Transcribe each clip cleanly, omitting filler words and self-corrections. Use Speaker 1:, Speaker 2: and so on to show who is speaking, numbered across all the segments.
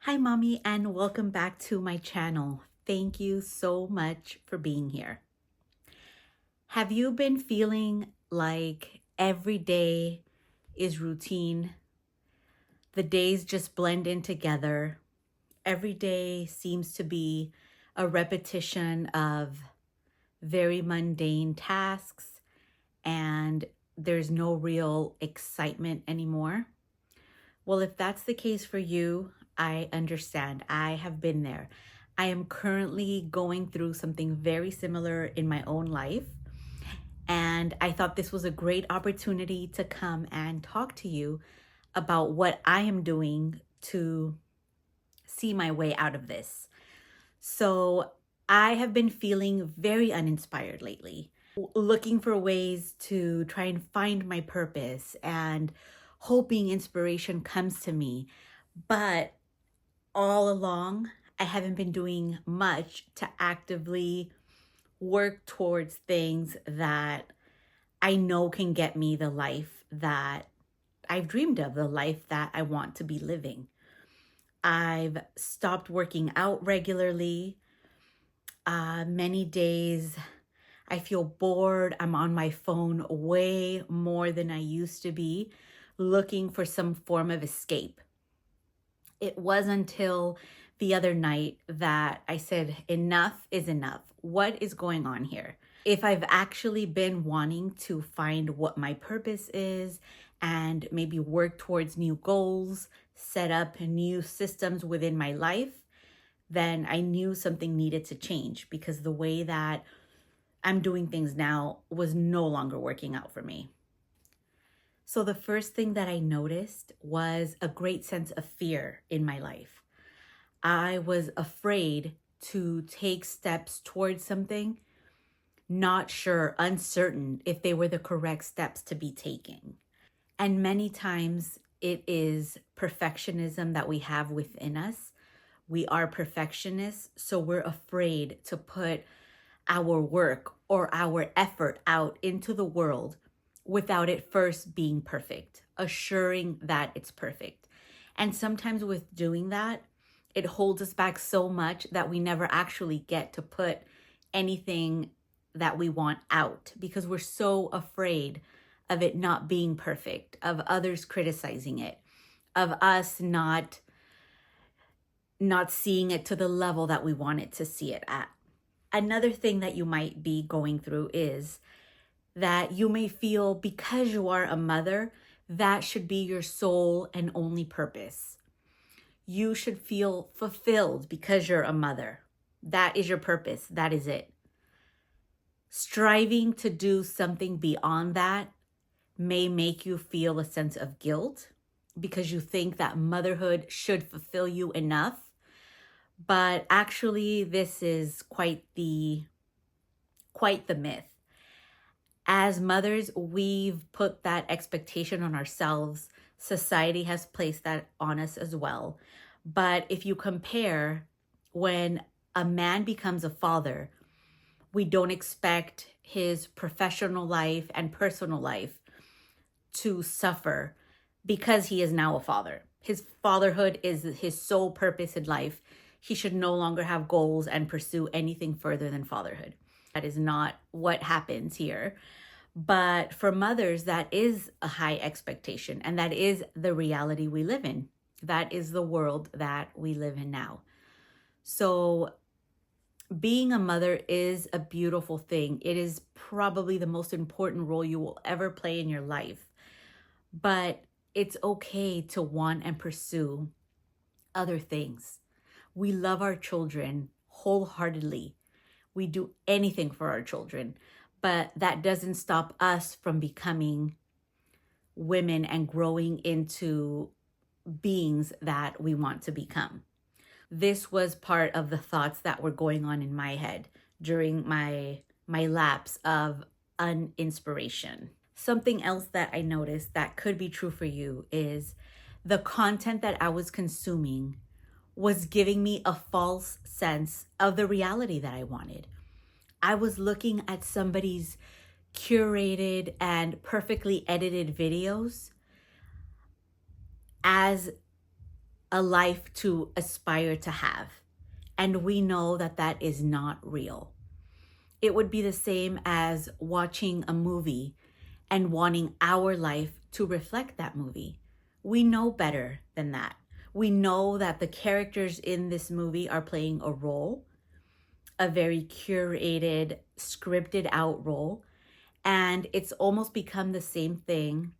Speaker 1: Hi, Mommy, and welcome back to my channel. Thank you so much for being here. Have you been feeling like every day is routine? The days just blend in together. Every day seems to be a repetition of very mundane tasks, and there's no real excitement anymore. Well, if that's the case for you, I understand. I have been there. I am currently going through something very similar in my own life. And I thought this was a great opportunity to come and talk to you about what I am doing to see my way out of this. So I have been feeling very uninspired lately, looking for ways to try and find my purpose and hoping inspiration comes to me. But all along, I haven't been doing much to actively work towards things that I know can get me the life that I've dreamed of, the life that I want to be living. I've stopped working out regularly. Many days I feel bored. I'm on my phone way more than I used to be, looking for some form of escape. It was until the other night that I said, enough is enough. What is going on here? If I've actually been wanting to find what my purpose is and maybe work towards new goals, set up new systems within my life, then I knew something needed to change because the way that I'm doing things now was no longer working out for me. So the first thing that I noticed was a great sense of fear in my life. I was afraid to take steps towards something, not sure, uncertain if they were the correct steps to be taking. And many times it is perfectionism that we have within us. We are perfectionists, so we're afraid to put our work or our effort out into the world without it first being perfect, assuring that it's perfect. And sometimes with doing that, it holds us back so much that we never actually get to put anything that we want out because we're so afraid of it not being perfect, of others criticizing it, of us not seeing it to the level that we want it to see it at. Another thing that you might be going through is that you may feel because you are a mother, that should be your sole and only purpose. You should feel fulfilled because you're a mother. That is your purpose. That is it. Striving to do something beyond that may make you feel a sense of guilt because you think that motherhood should fulfill you enough. But actually, this is quite the myth. As mothers, we've put that expectation on ourselves. Society has placed that on us as well. But if you compare, when a man becomes a father, we don't expect his professional life and personal life to suffer because he is now a father. His fatherhood is his sole purpose in life. He should no longer have goals and pursue anything further than fatherhood. That is not what happens here. But for mothers, that is a high expectation, and that is the reality we live in. That is the world that we live in now. So being a mother is a beautiful thing. It is probably the most important role you will ever play in your life. But it's okay to want and pursue other things. We love our children wholeheartedly. We do anything for our children, but that doesn't stop us from becoming women and growing into beings that we want to become. This was part of the thoughts that were going on in my head during my lapse of uninspiration. Something else that I noticed that could be true for you is the content that I was consuming was giving me a false sense of the reality that I wanted. I was looking at somebody's curated and perfectly edited videos as a life to aspire to have. And we know that that is not real. It would be the same as watching a movie and wanting our life to reflect that movie. We know better than that. We know that the characters in this movie are playing a role, a very curated, scripted out role. And it's almost become the same thing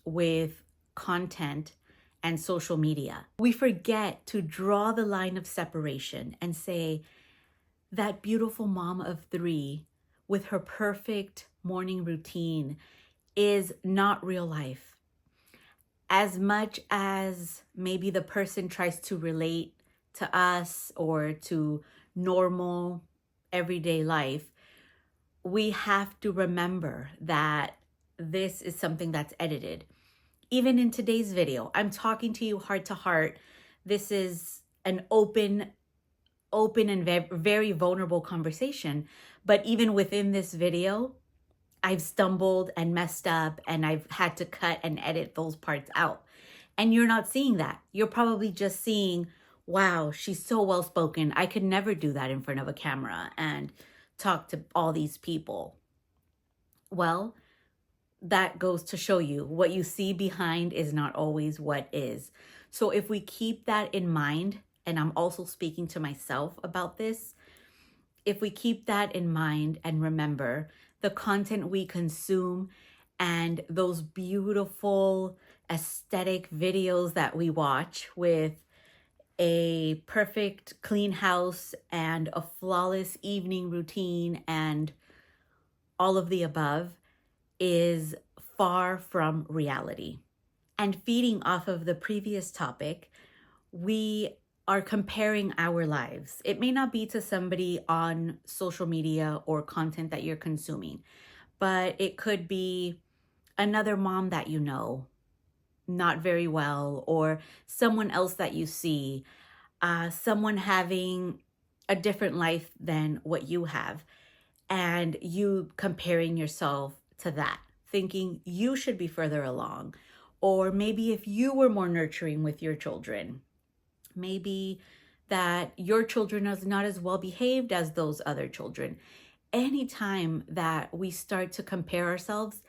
Speaker 1: with content and social media. We forget to draw the line of separation and say, that beautiful mom of 3 with her perfect morning routine is not real life. As much as maybe the person tries to relate to us or to normal everyday life, we have to remember that this is something that's edited. Even in today's video, I'm talking to you heart to heart. This is an open and very vulnerable conversation. But even within this video, I've stumbled and messed up, and I've had to cut and edit those parts out. And you're not seeing that. You're probably just seeing, wow, she's so well spoken. I could never do that in front of a camera and talk to all these people. Well, that goes to show you what you see behind is not always what is. So if we keep that in mind, and I'm also speaking to myself about this, if we keep that in mind and remember the content we consume and those beautiful aesthetic videos that we watch with a perfect clean house and a flawless evening routine and all of the above is far from reality. And feeding off of the previous topic, we are comparing our lives. It may not be to somebody on social media or content that you're consuming, but it could be another mom that you know not very well, or someone else that you see, someone having a different life than what you have, and you comparing yourself to that, thinking you should be further along. Or maybe if you were more nurturing with your children, maybe that your children is not as well behaved as those other children. Anytime that we start to compare ourselves,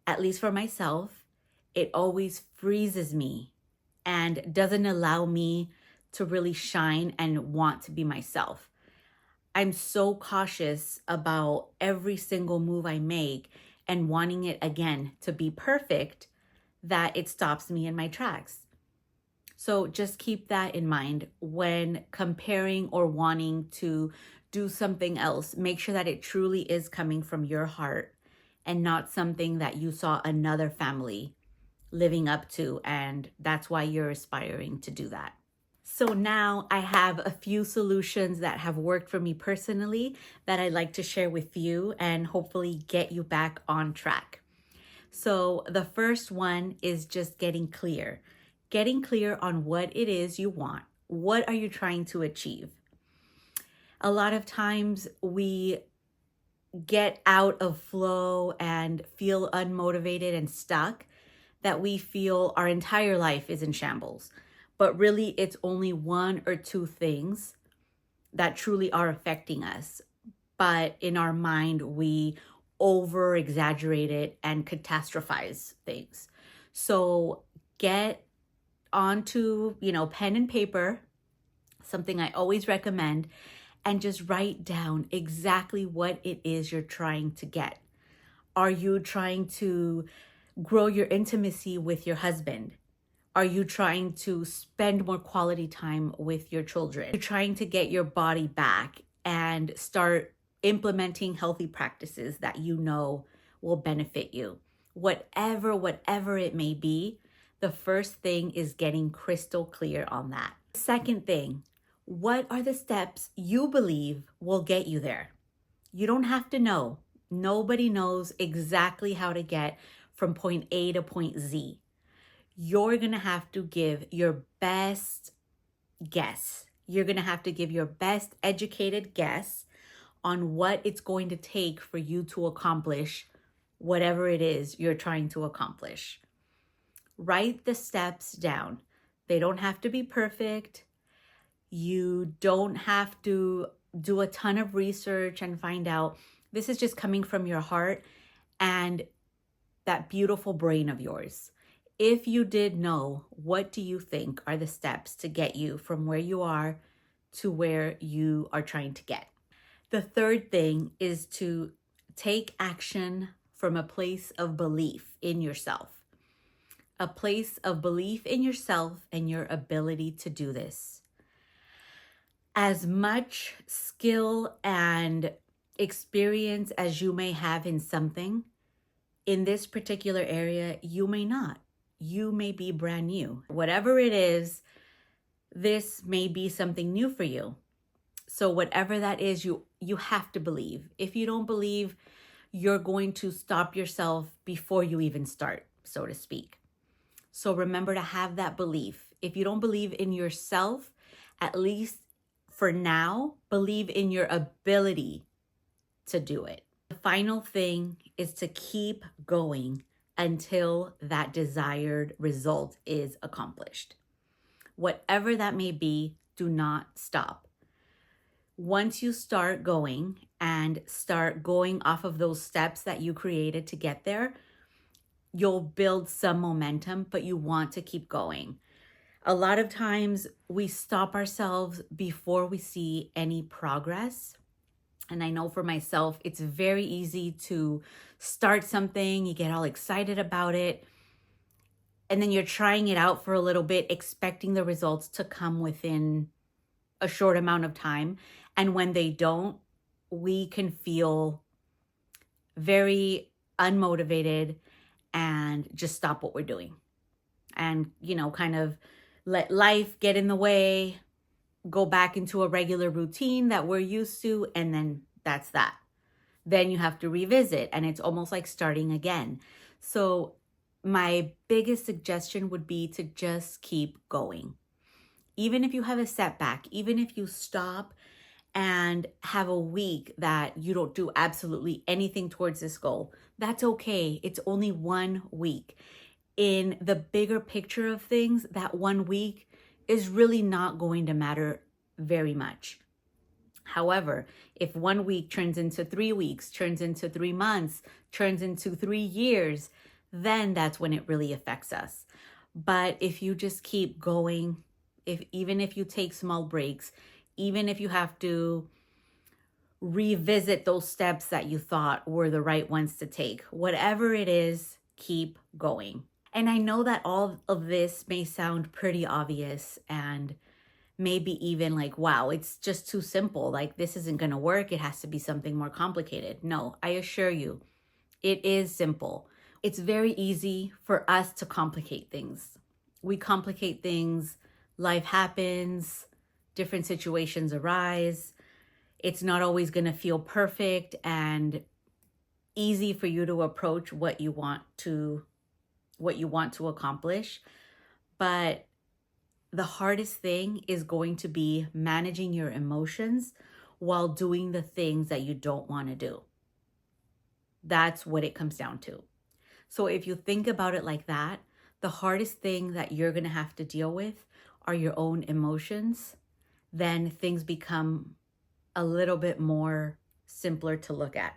Speaker 1: at least for myself, it always freezes me and doesn't allow me to really shine and want to be myself. I'm so cautious about every single move I make and wanting it again to be perfect that it stops me in my tracks. So just keep that in mind when comparing or wanting to do something else. Make sure that it truly is coming from your heart and not something that you saw another family living up to, and that's why you're aspiring to do that. So now I have a few solutions that have worked for me personally that I'd like to share with you and hopefully get you back on track. So the first one is just getting clear on what it is you want. What are you trying to achieve? A lot of times we get out of flow and feel unmotivated and stuck, that we feel our entire life is in shambles. But really, it's only 1 or 2 things that truly are affecting us. But in our mind, we over exaggerate it and catastrophize things. So get onto, pen and paper, something I always recommend, and just write down exactly what it is you're trying to get. Are you trying to grow your intimacy with your husband? Are you trying to spend more quality time with your children? Are you trying to get your body back and start implementing healthy practices that you know will benefit you? Whatever it may be, the first thing is getting crystal clear on that. Second thing, what are the steps you believe will get you there? You don't have to know. Nobody knows exactly how to get from point A to point Z. You're going to have to give your best guess. You're going to have to give your best educated guess on what it's going to take for you to accomplish whatever it is you're trying to accomplish. Write the steps down. They don't have to be perfect. You don't have to do a ton of research and find out. This is just coming from your heart and that beautiful brain of yours. If you did know, what do you think are the steps to get you from where you are to where you are trying to get? The third thing is to take action from a place of belief in yourself. A place of belief in yourself and your ability to do this. As much skill and experience as you may have in something, in this particular area, you may not. You may be brand new. Whatever it is, this may be something new for you. So whatever that is, you have to believe. If you don't believe, you're going to stop yourself before you even start, so to speak. So remember to have that belief. If you don't believe in yourself, at least for now, believe in your ability to do it. The final thing is to keep going until that desired result is accomplished. Whatever that may be, do not stop. Once you start going and start going off of those steps that you created to get there, you'll build some momentum, but you want to keep going. A lot of times we stop ourselves before we see any progress. And I know for myself, it's very easy to start something, you get all excited about it, and then you're trying it out for a little bit, expecting the results to come within a short amount of time. And when they don't, we can feel very unmotivated and just stop what we're doing. And, kind of let life get in the way, go back into a regular routine that we're used to, and then that's that. Then you have to revisit, and it's almost like starting again. So my biggest suggestion would be to just keep going. Even if you have a setback, even if you stop and have a week that you don't do absolutely anything towards this goal, that's okay. It's only 1 week. In the bigger picture of things, that 1 week is really not going to matter very much. However, if 1 week turns into 3 weeks, turns into 3 months, turns into 3 years, then that's when it really affects us. But if you just keep going, even if you take small breaks, even if you have to revisit those steps that you thought were the right ones to take, whatever it is, keep going. And I know that all of this may sound pretty obvious and maybe even like, wow, it's just too simple. Like, this isn't going to work. It has to be something more complicated. No, I assure you, it is simple. It's very easy for us to complicate things. We complicate things. Life happens. Different situations arise. It's not always going to feel perfect and easy for you to approach what you want to accomplish. But the hardest thing is going to be managing your emotions while doing the things that you don't want to do. That's what it comes down to. So if you think about it like that, the hardest thing that you're going to have to deal with are your own emotions. Then things become a little bit more simpler to look at.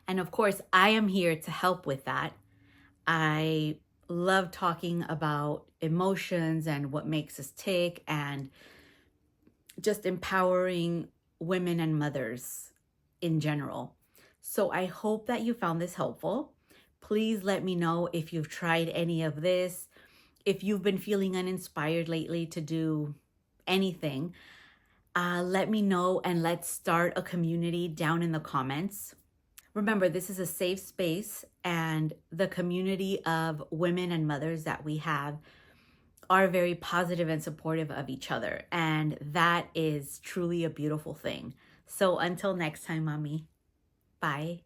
Speaker 1: And of course, I am here to help with that. I love talking about emotions and what makes us tick and just empowering women and mothers in general. So I hope that you found this helpful. Please let me know if you've tried any of this, if you've been feeling uninspired lately to do anything. Let me know and let's start a community down in the comments. Remember, this is a safe space, and the community of women and mothers that we have are very positive and supportive of each other. And that is truly a beautiful thing. So until next time, Mommy, bye.